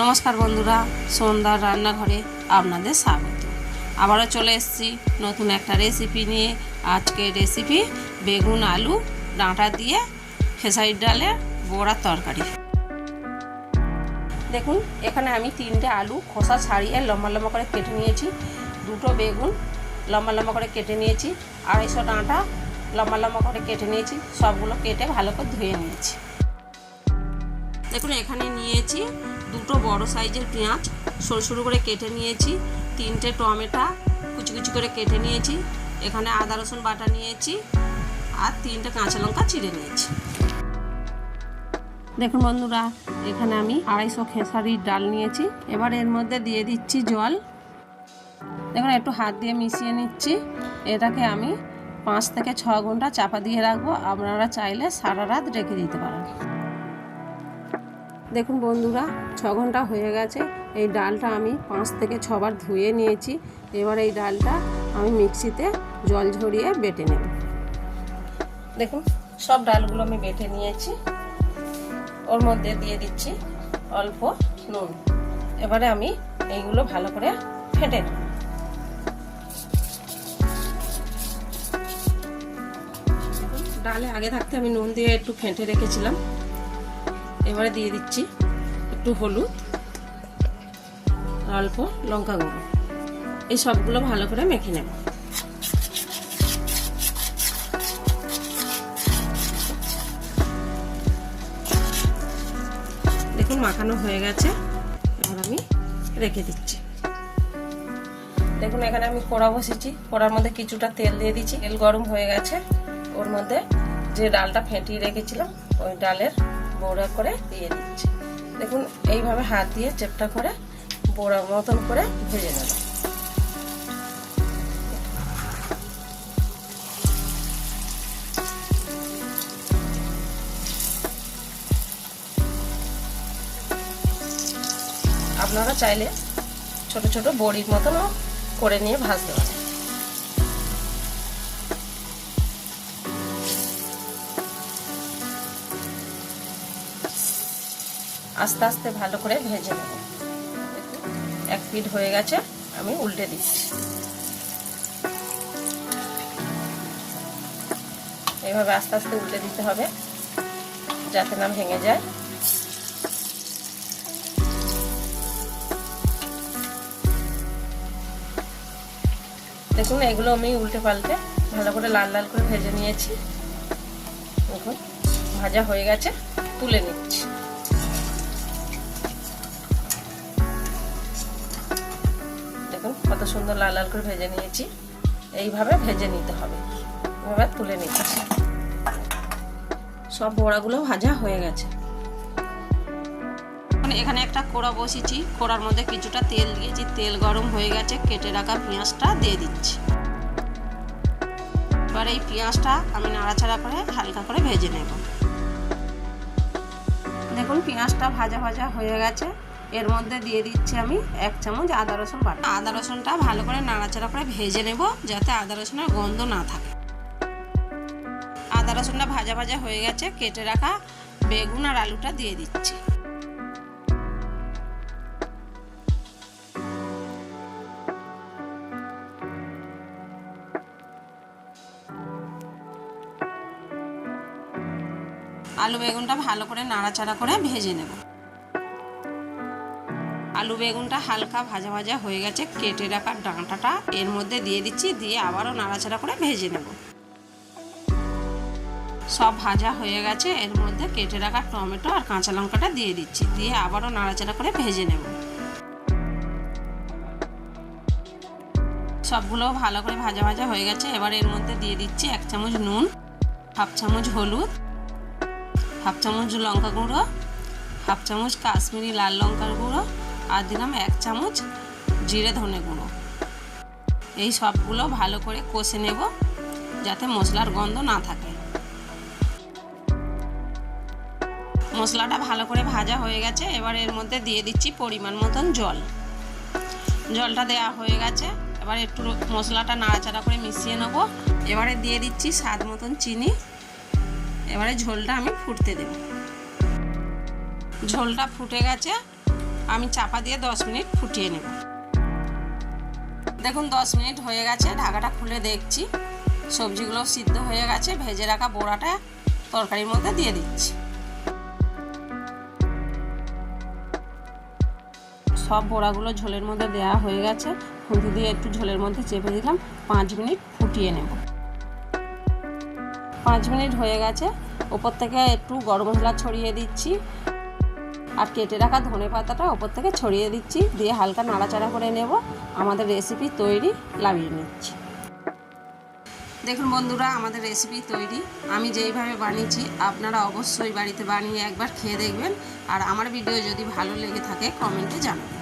নমস্কার বন্ধুরা, সন্ধ্যার রান্নাঘরে আপনাদের স্বাগত। আবারও চলে এসেছি নতুন একটা রেসিপি নিয়ে। আজকে রেসিপি বেগুন আলু ডাঁটা দিয়ে খেসারির ডালের বড়ার তরকারি। দেখুন, এখানে আমি 3টে আলু খোসা ছাড়িয়ে লম্বা লম্বা করে কেটে নিয়েছি, 2টো বেগুন লম্বা লম্বা করে কেটে নিয়েছি, 250 ডাঁটা লম্বা লম্বা করে কেটে নিয়েছি। সবগুলো কেটে ভালো করে ধুয়ে নিয়েছি। দেখুন, এখানে নিয়েছি 2টো বড় সাইজের পেঁয়াজ সরু সরু করে কেটে নিয়েছি, 3টে টমেটো কুচি কুচি করে কেটে নিয়েছি, এখানে আদা রসুন বাটা নিয়েছি আর 3টে কাঁচা লঙ্কা চিড়ে নিয়েছি। দেখুন বন্ধুরা, এখানে আমি 250 খেসারির ডাল নিয়েছি। এবার এর মধ্যে দিয়ে দিচ্ছি জল। দেখুন, একটু হাত দিয়ে মিশিয়ে নিচ্ছি। এটাকে আমি 5 থেকে 6 ঘন্টা চাপা দিয়ে রাখবো। আপনারা চাইলে সারা রাত রেখে দিতে পারেন। দেখুন বন্ধুরা, 6 ঘন্টা হয়ে গেছে। এই ডালটা আমি 5 থেকে 6 বার ধুয়ে নিয়েছি। এবার এই ডালটা আমি মিক্সিতে জল ঝরিয়ে বেটে নেব। দেখুন, সব ডালগুলো আমি বেটে নিয়েছি। ওর মধ্যে দিয়ে দিচ্ছি অল্প নুন। এবারে আমি এইগুলো ভালো করে ফেটে নেব। ডালে আগে থাকতে আমি নুন দিয়ে একটু ফেটে রেখেছিলাম। এবারে দিয়ে দিচ্ছি একটু হলুদ, অল্প লঙ্কা গুঁড়ো। এই সবগুলো ভালো করে মেখে নেব। দেখুন, মাখানো হয়ে গেছে। এবার আমি রেখে দিচ্ছি। দেখুন, এখানে আমি কড়া বসেছি। কড়ার মধ্যে কিছুটা তেল দিয়ে দিচ্ছি। তেল গরম হয়ে গেছে। ওর মধ্যে যে ডালটা ফেটিয়ে রেখেছিলাম ওই ডালের বড়া করে দিয়ে দিচ্ছি। দেখুন, এইভাবে হাত দিয়ে চেপটা করে বড়ার মতন করে ভেজে নেব। আপনারা চাইলে ছোট ছোট বড়ির মতনও করে নিয়ে ভাজতে পারেন। আস্তে আস্তে ভালো করে ভেজে নেব। এক পিঠ হয়ে গেছে, আমি উল্টে দিচ্ছি। এইভাবে আস্তে আস্তে উল্টে দিতে হবে যাতে না ভেঙে যায়। দেখুন, এগুলো আমি উল্টে পাল্টে ভালো করে লাল লাল করে ভেজে নিয়েছি। দেখুন, ভাজা হয়ে গেছে, তুলে নিচ্ছি। দেখুন, কত সুন্দর লাল লাল করে ভেজে নিয়েছি। এইভাবে ভেজে নিতে হবে। এবার তুলে নিচ্ছি। সব বড়াগুলো ভাজা হয়ে গেছে। এখানে একটা কড়া বসিয়েছি। কড়ার মধ্যে কিছুটা তেল দিয়েছি। তেল গরম হয়ে গেছে। কেটে রাখা পেঁয়াজটা দিয়ে দিচ্ছি। এবার এই পেঁয়াজটা আমি নাড়াচাড়া করে হালকা করে ভেজে নেব। দেখুন, পেঁয়াজটা ভাজা ভাজা হয়ে গেছে। এর মধ্যে দিয়ে দিচ্ছি আমি 1 চামচ আদা রসুন বাটা। আদা রসুনটা ভালো করে নাড়াচাড়া করে ভেজে নেব যাতে আদা রসুনের গন্ধ না থাকে। আদা রসুনটা ভাজা ভাজা হয়ে গেছে। কেটে রাখা বেগুন আর আলুটা দিয়ে দিচ্ছি। আলু বেগুনটা ভালো করে নাড়াচাড়া করে ভেজে নেব। আলু বেগুনটা হালকা ভাজা ভাজা হয়ে গেছে। কেটে রাখা ডাঁটাটা এর মধ্যে দিয়ে দিচ্ছি। দিয়ে আবারও নাড়াচাড়া করে ভেজে নেব। সব ভাজা হয়ে গেছে। এর মধ্যে কেটে রাখা টমেটো আর কাঁচা লঙ্কাটা দিয়ে দিচ্ছি। দিয়ে আবারও নাড়াচাড়া করে ভেজে নেব। সবগুলো ভালো করে ভাজা ভাজা হয়ে গেছে। এবার এর মধ্যে দিয়ে দিচ্ছি 1 চামচ নুন, 1/2 চামচ হলুদ, 1/2 চামচ লঙ্কা গুঁড়ো, 1/2 চামচ কাশ্মীরি লাল লঙ্কার গুঁড়ো আর দিলাম 1 চামচ জিরে ধনে গুঁড়ো। এই সবগুলো ভালো করে কষে নেব যাতে মশলার গন্ধ না থাকে। মশলাটা ভালো করে ভাজা হয়ে গেছে। এবার এর মধ্যে দিয়ে দিচ্ছি পরিমাণ মতন জল। জলটা দেওয়া হয়ে গেছে। এবার একটু মশলাটা নাড়াচাড়া করে মিশিয়ে নেব। এবারে দিয়ে দিচ্ছি স্বাদ মতন চিনি। এবারে ঝোলটা আমি ফুটতে দেব। ঝোলটা ফুটে গেছে। আমি চাপা দিয়ে 10 মিনিট ফুটিয়ে নেব। দেখুন 10 মিনিট হয়ে গেছে, ঢাকাটা খুলে দেখছি সবজিগুলো সিদ্ধ হয়ে গেছে। ভেজে রাখা বড়াটা তরকারির মধ্যে দিয়ে দিচ্ছি। সব বড়াগুলো ঝোলের মধ্যে দেওয়া হয়ে গেছে। খুন্তি দিয়ে একটু ঝোলের মধ্যে চেপে দিলাম, 5 মিনিট ফুটিয়ে নেব। 5 মিনিট হয়ে গেছে, ওপর থেকে একটু গরম মশলা ছড়িয়ে দিচ্ছি আর কেটে রাখা ধনে পাতাটা ওপর থেকে ছড়িয়ে দিচ্ছি, দিয়ে হালকা নাড়াচাড়া করে নেব। আমাদের রেসিপি তৈরি, নামিয়ে নিচ্ছি। দেখুন বন্ধুরা, আমাদের রেসিপি তৈরি। আমি যেইভাবে বানিয়েছি আপনারা অবশ্যই বাড়িতে বানিয়ে একবার খেয়ে দেখবেন। আর আমার ভিডিও যদি ভালো লেগে থাকে কমেন্টে জানাবেন।